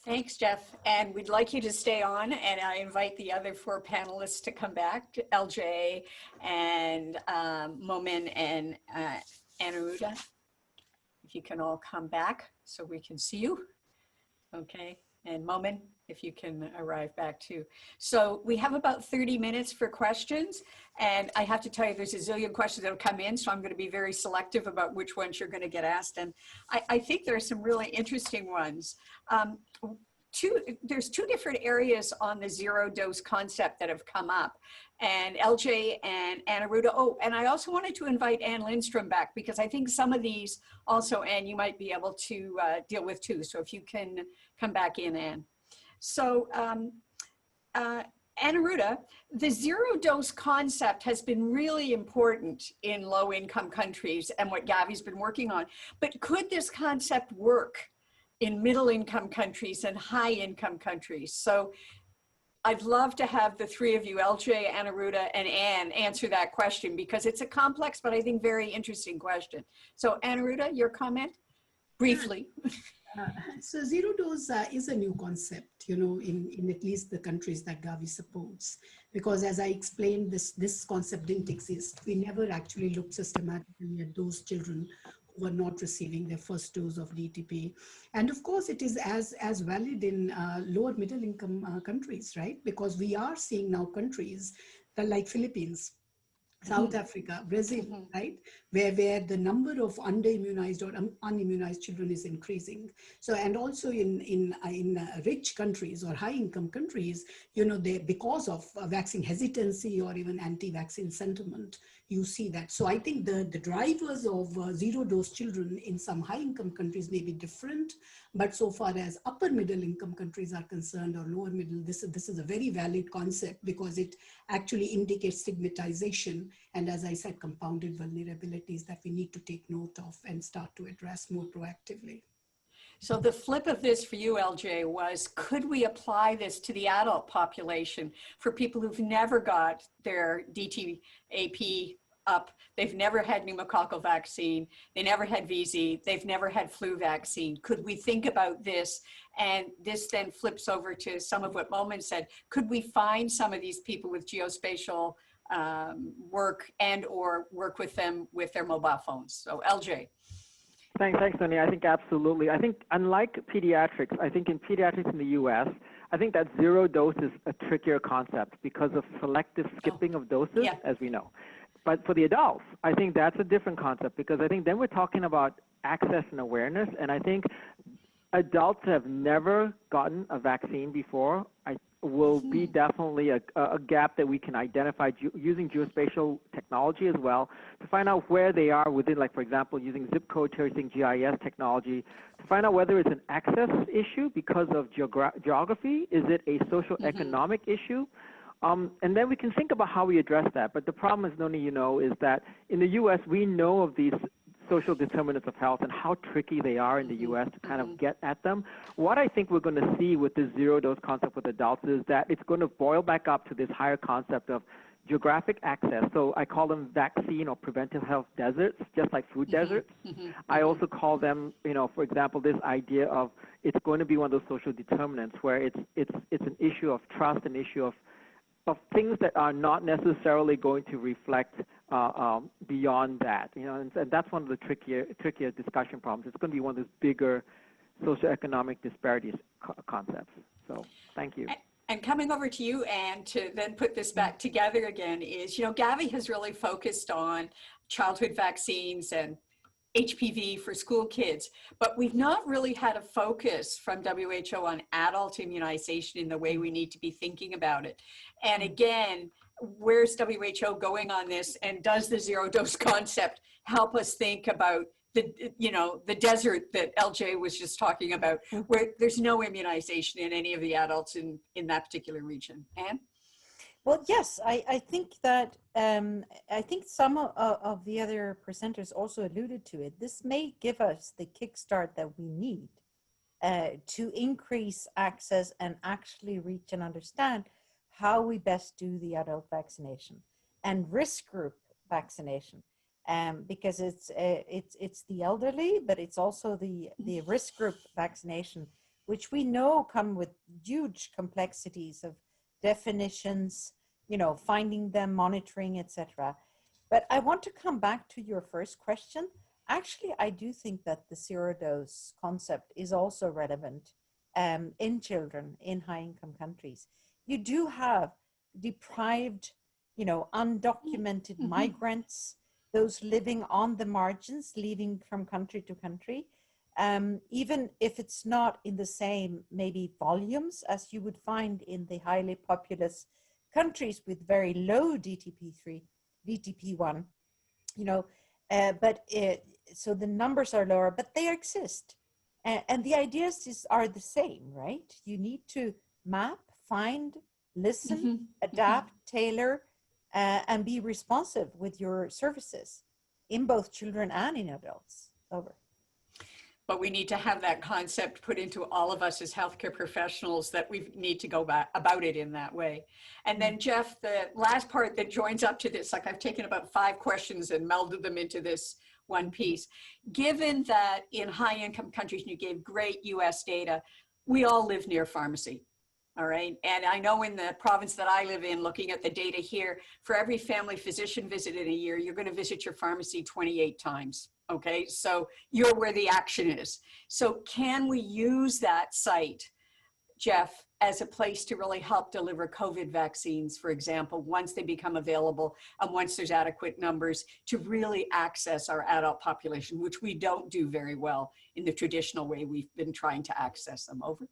Thanks, Jeff. And we'd like you to stay on, and I invite the other four panelists to come back, LJ and Momin and Anuruddha. If you can all come back so we can see you. Okay, and Momin, if you can arrive back too. So we have about 30 minutes for questions, and I have to tell you, there's a zillion questions that'll come in, so I'm going to be very selective about which ones you're going to get asked. And I think there are some really interesting ones. There's two different areas on the zero dose concept that have come up, and LJ and Anuruddha. Oh, and I also wanted to invite Ann Lindstrom back, because I think some of these also, Ann, you might be able to deal with too. So if you can come back in, Ann. So Anuruddha, the zero dose concept has been really important in low income countries and what Gavi's been working on, but could this concept work in middle income countries and high income countries? So I'd love to have the three of you, LJ, Anuruddha, and Ann, answer that question, because it's a complex, but I think very interesting question. So Anuruddha, your comment, briefly. So zero dose is a new concept, in at least the countries that Gavi supports, because as I explained, this concept didn't exist. We never actually looked systematically at those children who were not receiving their first dose of DTP. And of course, it is as valid in lower middle income countries, right? Because we are seeing now countries that like Philippines, South Africa, Brazil, right, where the number of under-immunized or unimmunized children is increasing. So, and also in rich countries or high-income countries, because of vaccine hesitancy or even anti-vaccine sentiment, you see that. So I think the drivers of zero-dose children in some high-income countries may be different, but so far as upper middle-income countries are concerned, or lower middle, this is a very valid concept, because it actually indicates stigmatization and, as I said, compounded vulnerabilities that we need to take note of and start to address more proactively. So the flip of this for you, LJ, was could we apply this to the adult population for people who've never got their DTaP up, they've never had pneumococcal vaccine, they never had VZ, they've never had flu vaccine? Could we think about this? And this then flips over to some of what Momin said. Could we find some of these people with geospatial work and or work with them with their mobile phones? So LJ. Thanks, Tony. I think absolutely. I think unlike pediatrics, I think in pediatrics in the U.S., I think that zero dose is a trickier concept because of selective skipping of doses, as we know. But for the adults, I think that's a different concept, because I think then we're talking about access and awareness, and I think adults have never gotten a vaccine before. Will be definitely a gap that we can identify using geospatial technology as well to find out where they are within, like, for example, using zip code tracing GIS technology to find out whether it's an access issue because of geography. Is it a social economic issue? And then we can think about how we address that. But the problem, as Noni, is that in the U.S., we know of these social determinants of health and how tricky they are in the U.S. to kind of get at them. What I think we're going to see with this zero-dose concept with adults is that it's going to boil back up to this higher concept of geographic access. So I call them vaccine or preventive health deserts, just like food deserts. I also call them, for example, this idea of it's going to be one of those social determinants where it's an issue of trust, an issue of things that are not necessarily going to reflect beyond that, and that's one of the trickier discussion problems. It's going to be one of those bigger socioeconomic disparities concepts. So thank you. And coming over to you, Anne, to then put this back together again is, Gavi has really focused on childhood vaccines and HPV for school kids, but we've not really had a focus from WHO on adult immunization in the way we need to be thinking about it. And again, where's WHO going on this? And does the zero dose concept help us think about the desert that LJ was just talking about, where there's no immunization in any of the adults in that particular region? Anne? Well, yes, I think that, I think some of the other presenters also alluded to it. This may give us the kickstart that we need to increase access and actually reach and understand how we best do the adult vaccination and risk group vaccination. Because it's the elderly, but it's also the risk group vaccination, which we know come with huge complexities of definitions, finding them, monitoring, etc. But I want to come back to your first question. Actually, I do think that the zero dose concept is also relevant in children in high income countries. You do have deprived, undocumented migrants, those living on the margins, leaving from country to country. Even if it's not in the same maybe volumes as you would find in the highly populous countries with very low DTP3, DTP1, so the numbers are lower, but they exist. And the ideas are the same, right? You need to map, find, listen, adapt, tailor, and be responsive with your services in both children and in adults. Over. But we need to have that concept put into all of us as healthcare professionals that we need to go back about it in that way. And then Jeff, the last part that joins up to this, like I've taken about 5 questions and melded them into this one piece. Given that in high income countries, and you gave great US data, we all live near pharmacy. All right. And I know in the province that I live in, looking at the data here, for every family physician visit in a year, you're going to visit your pharmacy 28 times. Okay. So you're where the action is. So can we use that site, Jeff, as a place to really help deliver COVID vaccines, for example, once they become available and once there's adequate numbers to really access our adult population, which we don't do very well in the traditional way we've been trying to access them? Over.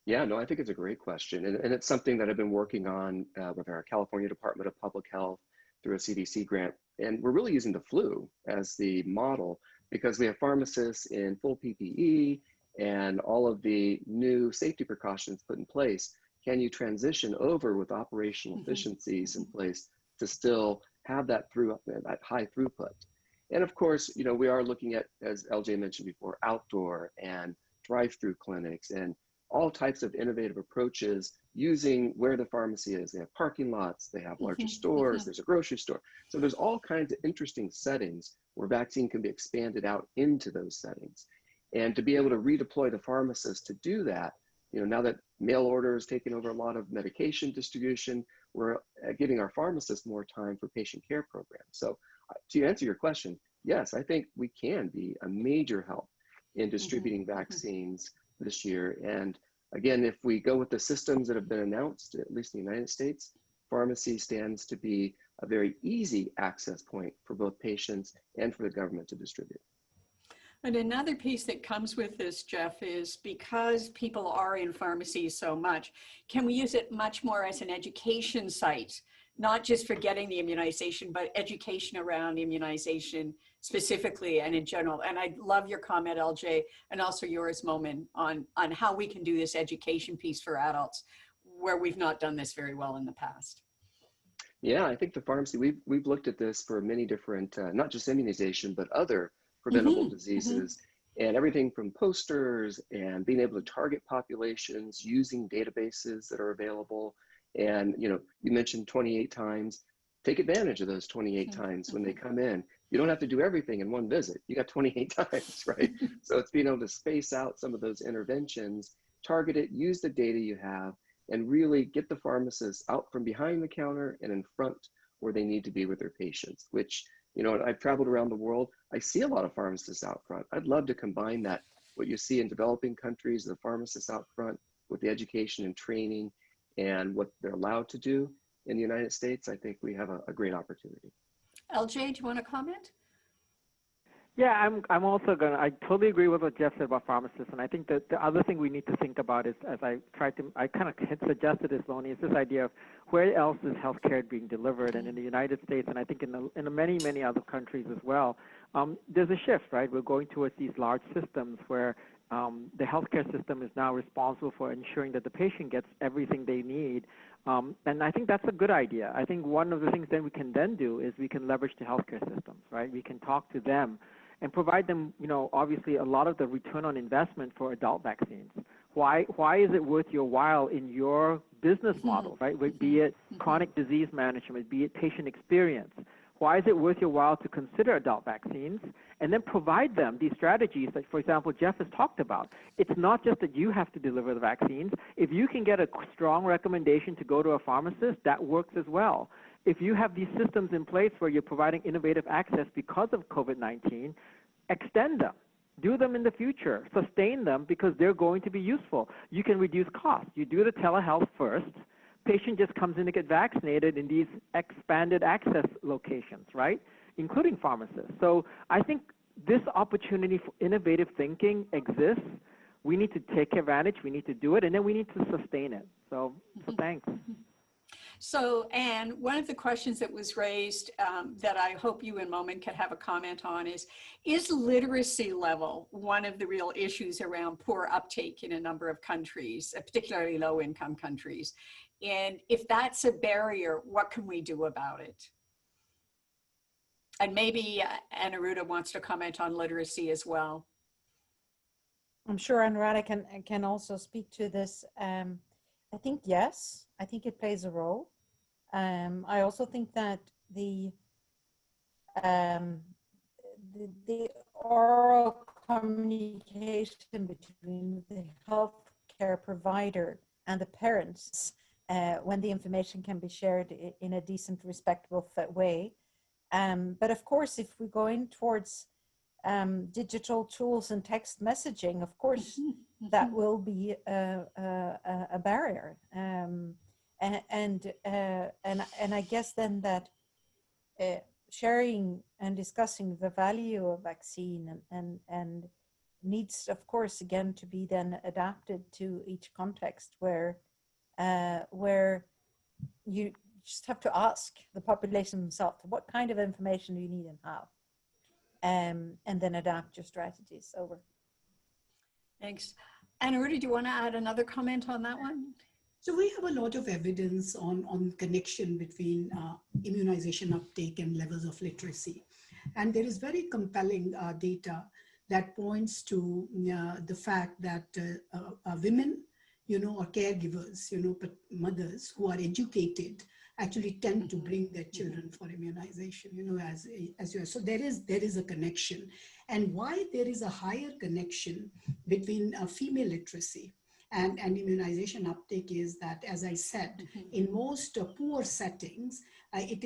Yeah, no, I think it's a great question. And it's something that I've been working on with our California Department of Public Health through a CDC grant. And we're really using the flu as the model because we have pharmacists in full PPE and all of the new safety precautions put in place. Can you transition over with operational efficiencies in place to still have that high throughput? And of course, we are looking at, as LJ mentioned before, outdoor and drive-through clinics and all types of innovative approaches using where the pharmacy is. They have parking lots, they have larger stores, there's a grocery store. So there's all kinds of interesting settings where vaccine can be expanded out into those settings. And to be able to redeploy the pharmacist to do that, now that mail order is taking over a lot of medication distribution, we're giving our pharmacists more time for patient care programs. So to answer your question, yes, I think we can be a major help in distributing vaccines this year. And again, if we go with the systems that have been announced, at least in the United States, pharmacy stands to be a very easy access point for both patients and for the government to distribute. And another piece that comes with this, Jeff, is because people are in pharmacies so much, can we use it much more as an education site, not just for getting the immunization, but education around immunization specifically and in general? And I love your comment, LJ, and also yours, Momin, on how we can do this education piece for adults where we've not done this very well in the past. Yeah, I think the pharmacy, we've looked at this for many different, not just immunization, but other preventable diseases, and everything from posters and being able to target populations using databases that are available. And, you mentioned 28 times, take advantage of those 28 times when they come in. You don't have to do everything in one visit. You got 28 times, right? So it's being able to space out some of those interventions, target it, use the data you have, and really get the pharmacists out from behind the counter and in front where they need to be with their patients, which, I've traveled around the world. I see a lot of pharmacists out front. I'd love to combine that, what you see in developing countries, the pharmacists out front with the education and training and what they're allowed to do in the United States. I think we have a great opportunity. LJ, do you want to comment? Yeah, I'm also I totally agree with what Jeff said about pharmacists. And I think that the other thing we need to think about is, as I kind of suggested this, Loni, is this idea of where else is healthcare being delivered? And in the United States, and I think in many, many other countries as well, there's a shift, right? We're going towards these large systems where the healthcare system is now responsible for ensuring that the patient gets everything they need. And I think that's a good idea. I think one of the things that we can then do is we can leverage the healthcare systems, right? We can talk to them and provide them, obviously a lot of the return on investment for adult vaccines. Why is it worth your while in your business model, right? Be it chronic disease management, be it patient experience. Why is it worth your while to consider adult vaccines? And then provide them these strategies that, for example, Jeff has talked about. It's not just that you have to deliver the vaccines. If you can get a strong recommendation to go to a pharmacist, that works as well. If you have these systems in place where you're providing innovative access because of COVID-19, extend them. Do them in the future. Sustain them because they're going to be useful. You can reduce costs. You do the telehealth first. Patient just comes in to get vaccinated in these expanded access locations, right? Including pharmacists. So I think this opportunity for innovative thinking exists. We need to take advantage. We need to do it, and then we need to sustain it. So thanks. So, Anne, one of the questions that was raised that I hope you and Momin can have a comment on is literacy level one of the real issues around poor uptake in a number of countries, particularly low-income countries? And if that's a barrier, what can we do about it? And maybe Anuruddha wants to comment on literacy as well. I'm sure Anuradha can also speak to this. I think yes, I think it plays a role. I also think that the oral communication between the healthcare provider and the parents, when the information can be shared in a decent, respectable way. But of course, if we go in towards digital tools and text messaging, of course, that will be a barrier. And I guess then that sharing and discussing the value of vaccine and needs, of course, again, to be then adapted to each context where you just have to ask the population themselves, what kind of information do you need and how? And then adapt your strategies over. Thanks. Anuruddha, do you want to add another comment on that one? So we have a lot of evidence on connection between immunization uptake and levels of literacy. And there is very compelling data that points to the fact that women, or caregivers, but mothers who are educated actually tend to bring their children for immunization, as you are. So there is a connection. And why there is a higher connection between female literacy and immunization uptake is that, as I said, in most poor settings, it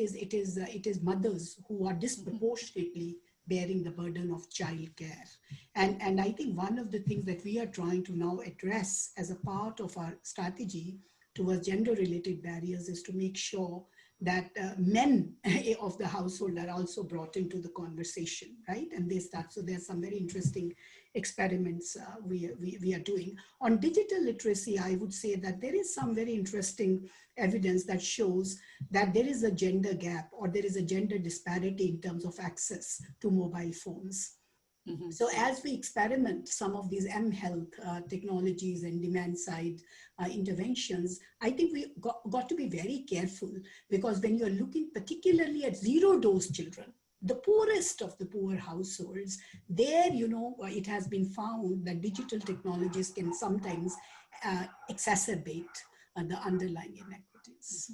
is mothers who are disproportionately bearing the burden of childcare. And I think one of the things that we are trying to now address as a part of our strategy towards gender-related barriers is to make sure that men of the household are also brought into the conversation, right? And so there's some very interesting experiments we are doing. On digital literacy, I would say that there is some very interesting evidence that shows that there is a gender gap or there is a gender disparity in terms of access to mobile phones. So as we experiment some of these mHealth technologies and demand side interventions, I think we got to be very careful, because when you're looking particularly at zero-dose children, the poorest of the poor households, there, it has been found that digital technologies can sometimes exacerbate the underlying inequities.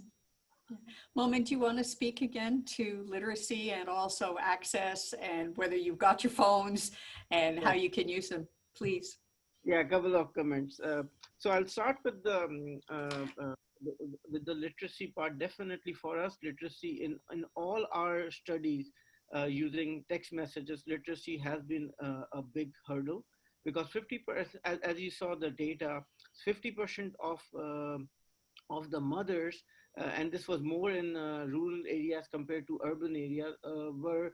Momin, do you want to speak again to literacy and also access and whether you've got your phones and how you can use them, please? Yeah, a couple of comments. So I'll start with the literacy part. Definitely for us, literacy in all our studies using text messages, literacy has been a big hurdle, because 50%, as you saw the data, 50% of the mothers, and this was more in rural areas compared to urban areas, were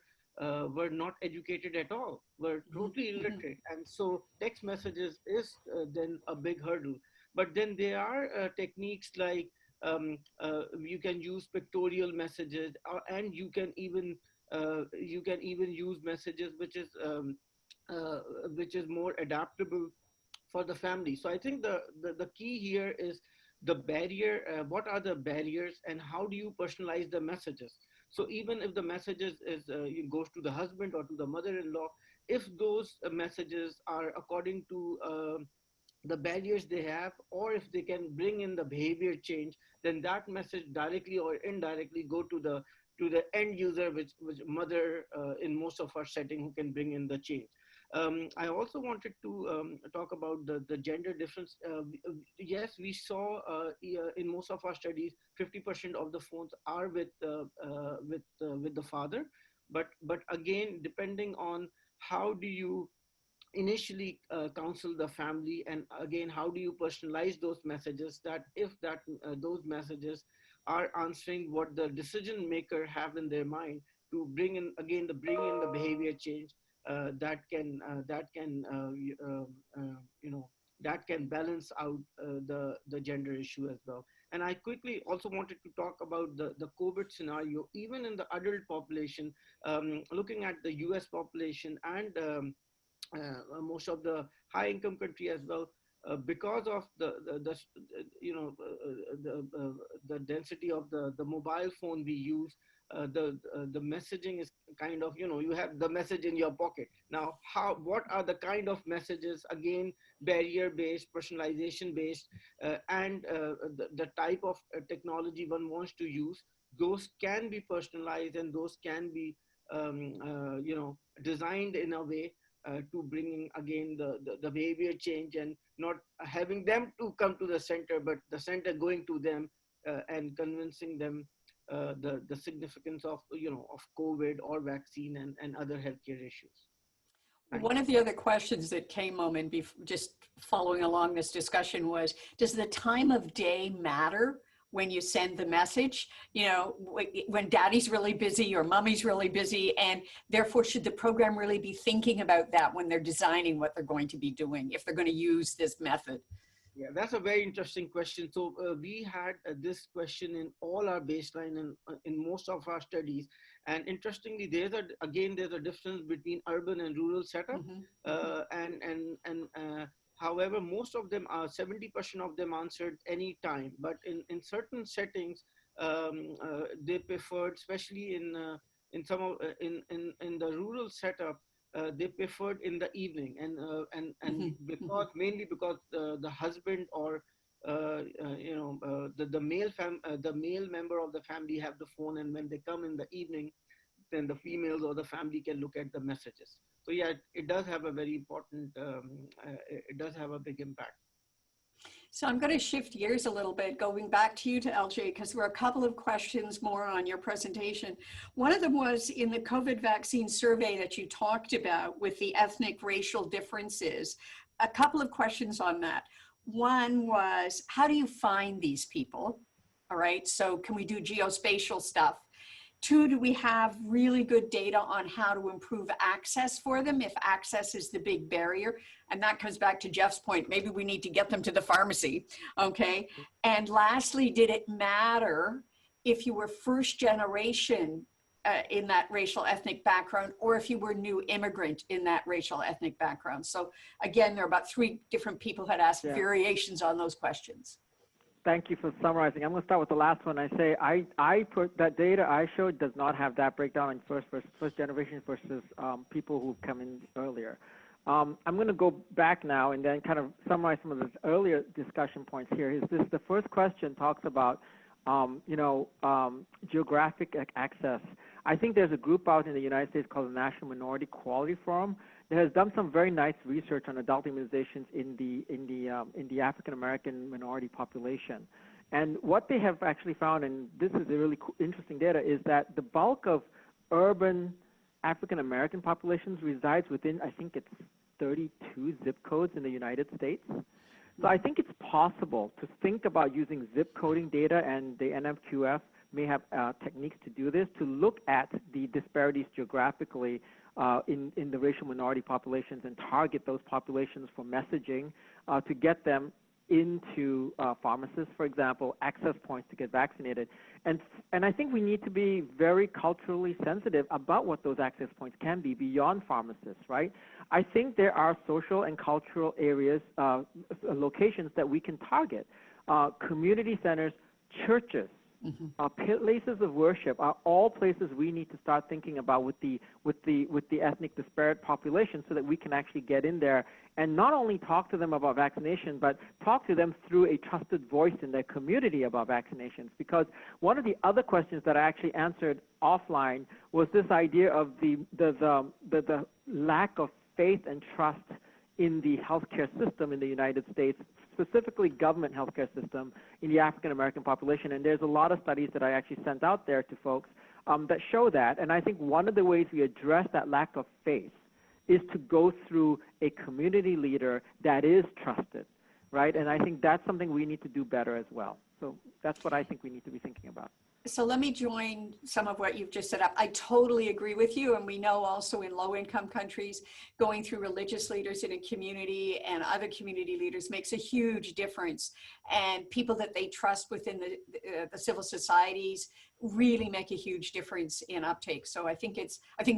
not educated at all, were totally illiterate. And so text messages is then a big hurdle. But then there are techniques like you can use pictorial messages, and you can even use messages which is more adaptable for the family. So I think the key here is the barrier, what are the barriers and how do you personalize the messages? So even if the messages goes to the husband or to the mother-in-law, if those messages are according to the barriers they have, or if they can bring in the behavior change, then that message directly or indirectly go to to the end user, which mother in most of our setting who can bring in the change. I also wanted to talk about the gender difference. Yes, we saw in most of our studies, 50% of the phones are with the father, but again, depending on how do you initially counsel the family, and again, how do you personalize those messages, that if those messages are answering what the decision maker have in their mind, to bring in again the behavior change that can balance out the gender issue as well. And I quickly also wanted to talk about the COVID scenario, even in the adult population, looking at the US population and most of the high income country as well, because of the density of the mobile phone we use. The messaging is kind of, you have the message in your pocket. Now, what are the kind of messages, again, barrier based, personalization based, and the type of technology one wants to use, those can be personalized, and those can be designed in a way to bringing again the behavior change, and not having them to come to the center, but the center going to them and convincing them the significance of of COVID or vaccine and other healthcare issues. One of the other questions that came up and just following along this discussion was, does the time of day matter when you send the message? When daddy's really busy or mommy's really busy, and therefore should the program really be thinking about that when they're designing what they're going to be doing, if they're going to use this method? Yeah, that's a very interesting question. So we had this question in all our baseline and in most of our studies. And interestingly, there's a difference between urban and rural setup. However, most of them are 70% of them answered any time. But in certain settings, they preferred, especially in some of in the rural setup, they preferred in the evening, and because mainly because the husband or the male member of the family have the phone, and when they come in the evening, then the females or the family can look at the messages. So yeah, it does have a very important, it does have a big impact. So I'm going to shift gears a little bit, going back to you, to LJ, because there were a couple of questions more on your presentation. One of them was in the COVID vaccine survey that you talked about with the ethnic racial differences. A couple of questions on that. One was, how do you find these people? All right, so can we do geospatial stuff? Two, do we have really good data on how to improve access for them if access is the big barrier? And that comes back to Jeff's point, maybe we need to get them to the pharmacy, okay? And lastly, did it matter if you were first generation in that racial ethnic background, or if you were new immigrant in that racial ethnic background? So again, there are about 3 different people who had asked variations on those questions. Thank you for summarizing. I'm going to start with the last one. I say I put that data I showed does not have that breakdown in first generation versus people who come in earlier. I'm going to go back now and then kind of summarize some of the earlier discussion points here. Is this the first question talks about geographic access. I think there's a group out in the United States called the National Minority Quality Forum that has done some very nice research on adult immunizations in the African American minority population. And what they have actually found, and this is a really interesting data, is that the bulk of urban African American populations resides within, I think it's 32 zip codes in the United States. So I think it's possible to think about using zip coding data, and the NMQF may have techniques to do this, to look at the disparities geographically in the racial minority populations and target those populations for messaging to get them into pharmacists, for example, access points to get vaccinated. And I think we need to be very culturally sensitive about what those access points can be beyond pharmacists, right? I think there are social and cultural areas, locations that we can target. Community centers, churches, Places of worship are all places we need to start thinking about with the ethnic disparate population, so that we can actually get in there and not only talk to them about vaccination, but talk to them through a trusted voice in their community about vaccinations. Because one of the other questions that I actually answered offline was this idea of the lack of faith and trust in the healthcare system in the United States, specifically government healthcare system in the African American population. And there's a lot of studies that I actually sent out there to folks that show that. And I think one of the ways we address that lack of faith is to go through a community leader that is trusted, right? And I think that's something we need to do better as well. So that's what I think we need to be thinking about. So let me join some of what you've just set up. I totally agree with you. And we know also in low-income countries, going through religious leaders in a community and other community leaders makes a huge difference. And people that they trust within the civil societies really make a huge difference in uptake. So I think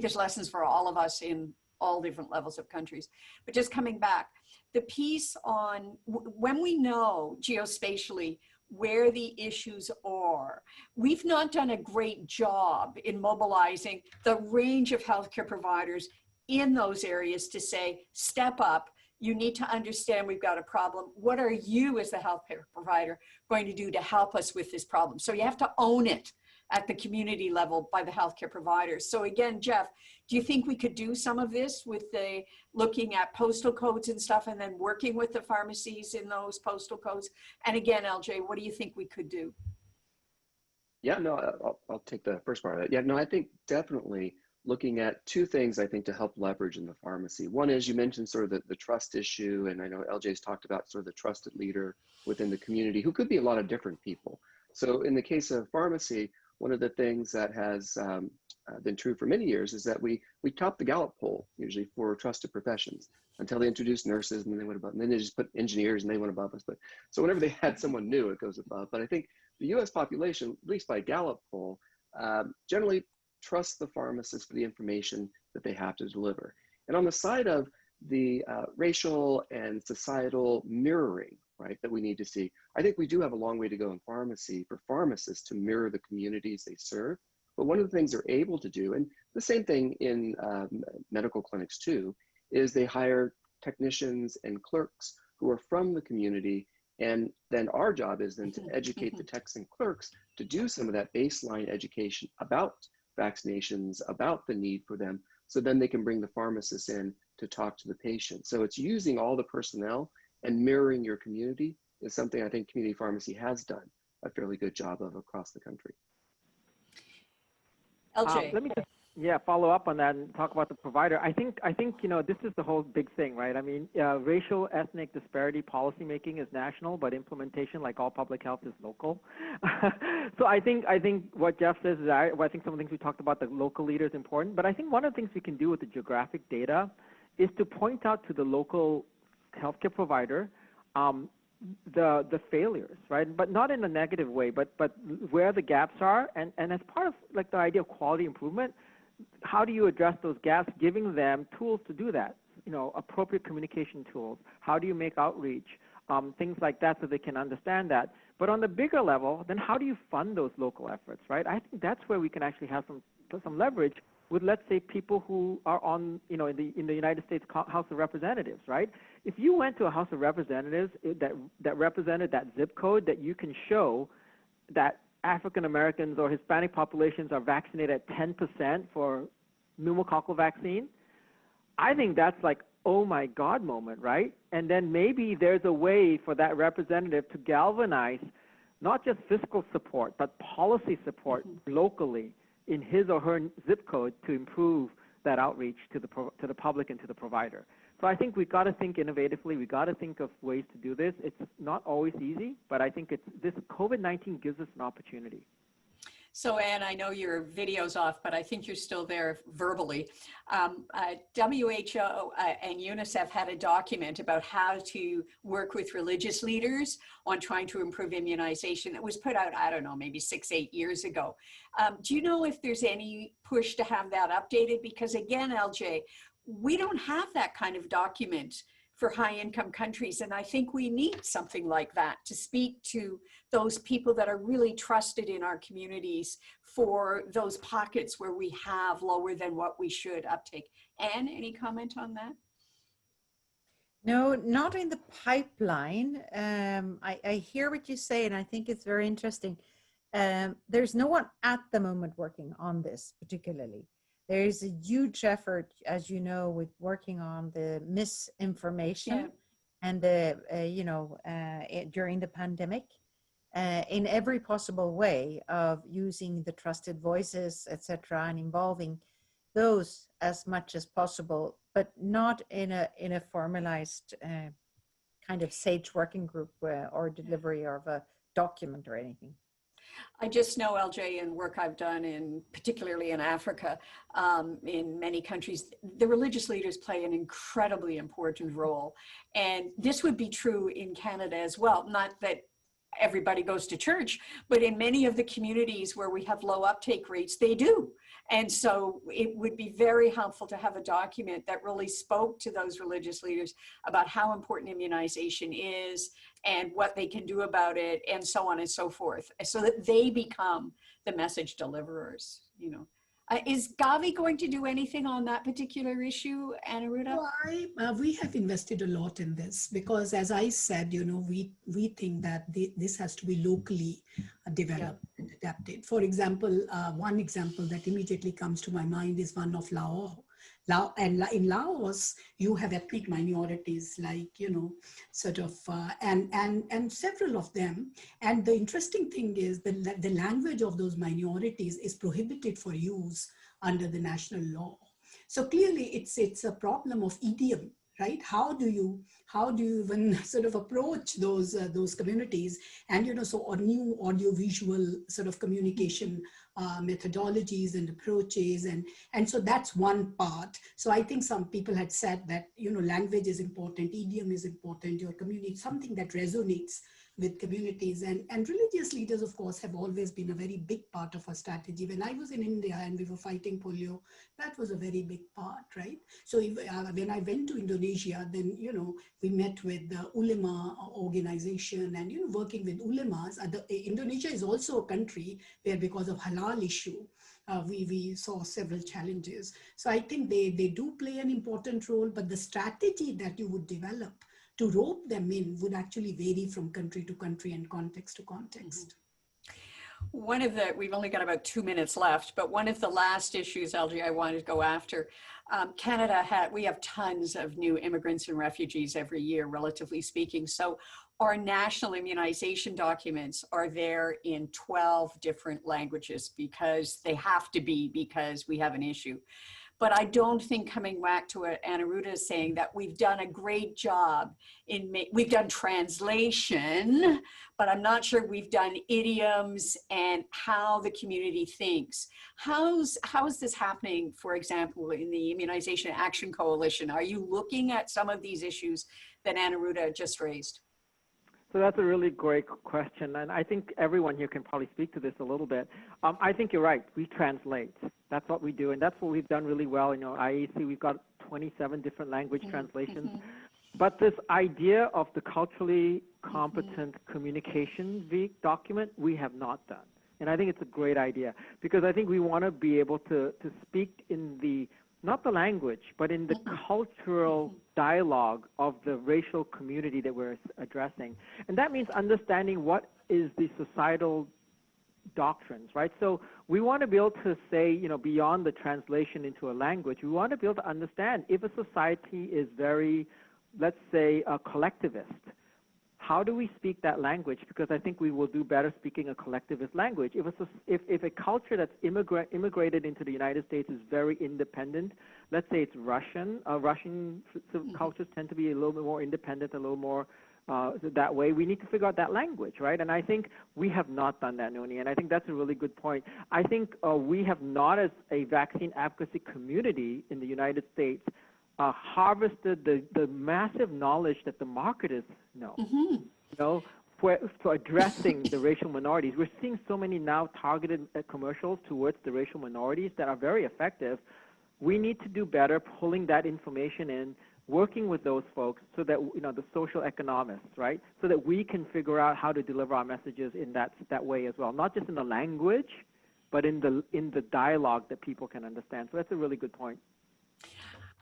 there's lessons for all of us in all different levels of countries. But just coming back, the piece on when we know geospatially where the issues are. We've not done a great job in mobilizing the range of healthcare providers in those areas to say, step up, you need to understand we've got a problem. What are you as the healthcare provider going to do to help us with this problem? So you have to own it at the community level by the healthcare providers. So again, Jeff, do you think we could do some of this with the looking at postal codes and stuff and then working with the pharmacies in those postal codes? And again, LJ, what do you think we could do? Yeah, no, I'll take the first part of that. Yeah, no, I think definitely looking at two things, I think, to help leverage in the pharmacy. One is, you mentioned sort of the trust issue, and I know LJ's talked about sort of the trusted leader within the community who could be a lot of different people. So in the case of pharmacy, one of the things that has been true for many years is that we top the Gallup poll usually for trusted professions until they introduced nurses, and then they went above, and then they just put engineers and they went above us. But so whenever they had someone new, it goes above. But I think the U.S. population, at least by Gallup poll, generally trusts the pharmacist for the information that they have to deliver. And on the side of the racial and societal mirroring, right, that we need to see, I think we do have a long way to go in pharmacy for pharmacists to mirror the communities they serve. But one of the things they're able to do, and the same thing in medical clinics too, is they hire technicians and clerks who are from the community. And then our job is then to educate the techs and clerks to do some of that baseline education about vaccinations, about the need for them, so then they can bring the pharmacists in to talk to the patient. So it's using all the personnel and mirroring your community is something I think community pharmacy has done a fairly good job of across the country. LJ. Let me just follow up on that and talk about the provider. I think this is the whole big thing, right? I mean, racial ethnic disparity policymaking is national, but implementation, like all public health, is local. So I think what Jeff says is I think some of the things we talked about, the local leader, is important. But I think one of the things we can do with the geographic data is to point out to the local healthcare provider the failures, right? But not in a negative way, but where the gaps are, and as part of like the idea of quality improvement, how do you address those gaps, giving them tools to do that, appropriate communication tools, how do you make outreach, things like that, so they can understand that. But on the bigger level, then how do you fund those local efforts, right? I think that's where we can actually have some leverage with, let's say, people who are on, in the United States House of Representatives, right? If you went to a House of Representatives that represented that zip code, that you can show that African Americans or Hispanic populations are vaccinated at 10% for pneumococcal vaccine, I think that's like, oh my God moment, right? And then maybe there's a way for that representative to galvanize not just fiscal support, but policy support locally in his or her zip code to improve that outreach to the public and to the provider. So I think we've got to think innovatively. We've got to think of ways to do this. It's not always easy, but I think this COVID-19 gives us an opportunity. So Anne, I know your video's off, but I think you're still there verbally. WHO and UNICEF had a document about how to work with religious leaders on trying to improve immunization that was put out, I don't know, maybe 6-8 years ago. Do you know if there's any push to have that updated? Because again, LJ, we don't have that kind of document for high income countries. And I think we need something like that to speak to those people that are really trusted in our communities for those pockets where we have lower than what we should uptake. Anne, any comment on that? No, not in the pipeline. I hear what you say, and I think it's very interesting. There's no one at the moment working on this particularly. There's a huge effort, as you know, with working on the misinformation and the, during the pandemic, in every possible way of using the trusted voices, etc., and involving those as much as possible, but not in a formalized kind of SAGE working group or delivery of a document or anything. I just know, LJ, in work I've done in, particularly in Africa, in many countries, the religious leaders play an incredibly important role. And this would be true in Canada as well. Not that everybody goes to church, but in many of the communities where we have low uptake rates, they do. And so it would be very helpful to have a document that really spoke to those religious leaders about how important immunization is and what they can do about it, and so on and so forth, so that they become the message deliverers, you know. Is Gavi going to do anything on that particular issue, Aniruddha? Well, we have invested a lot in this because, as I said, you know, we think that this has to be locally developed and adapted. For example, one example that immediately comes to my mind is one of Laos. And in Laos, you have ethnic minorities like, you know, sort of, and several of them. And the interesting thing is that the language of those minorities is prohibited for use under the national law. So clearly it's a problem of idiom, right? How do you even sort of approach those communities? And, you know, so a new audiovisual sort of communication methodologies and approaches, and so that's one part. So I think some people had said that, you know, language is important, idiom is important, your community, something that resonates with communities, and religious leaders, of course, have always been a very big part of our strategy. When I was in India and we were fighting polio, that was a very big part, right? So when I went to Indonesia, then, you know, we met with the ulama organization and, you know, working with ulamas. Indonesia is also a country where, because of halal issue, we saw several challenges. So I think they do play an important role, but the strategy that you would develop to rope them in would actually vary from country to country and context to context. One of the, we've only got about 2 minutes left, but one of the last issues, LG, I wanted to go after, Canada we have tons of new immigrants and refugees every year, relatively speaking. So our national immunization documents are there in 12 different languages because they have to be, because we have an issue. But I don't think, coming back to what Aniruddha is saying, that we've done a great job we've done translation, but I'm not sure we've done idioms and how the community thinks. How is this happening, for example, in the Immunization Action Coalition? Are you looking at some of these issues that Aniruddha just raised? So that's a really great question, and I think everyone here can probably speak to this a little bit. I think you're right. We translate. That's what we do, and that's what we've done really well. You know, IAC, we've got 27 different language translations. But this idea of the culturally competent communication document, we have not done. And I think it's a great idea, because I think we want to be able to speak in the, not the language, but in the cultural dialogue of the racial community that we're addressing. And that means understanding what is the societal doctrines, right? So we want to be able to say, you know, beyond the translation into a language, we want to be able to understand if a society is very, let's say, a collectivist. How do we speak that language? Because I think we will do better speaking a collectivist language. If a culture that's immigrated into the United States is very independent, let's say it's Russian, Russian cultures tend to be a little bit more independent, a little more that way. We need to figure out that language, right? And I think we have not done that, Noni, and I think that's a really good point. I think we have not, as a vaccine advocacy community in the United States, harvested the massive knowledge that the marketers know, you know, for addressing the racial minorities. We're seeing so many now targeted commercials towards the racial minorities that are very effective. We need to do better pulling that information in, working with those folks so that, the social economists, right? So that we can figure out how to deliver our messages in that way as well, not just in the language, but in the dialogue that people can understand. So that's a really good point.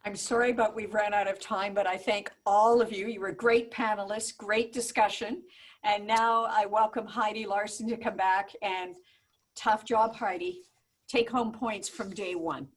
I'm sorry, but we've run out of time, but I thank all of you. You were great panelists, great discussion. And now I welcome Heidi Larson to come back, and tough job, Heidi. Take home points from day one.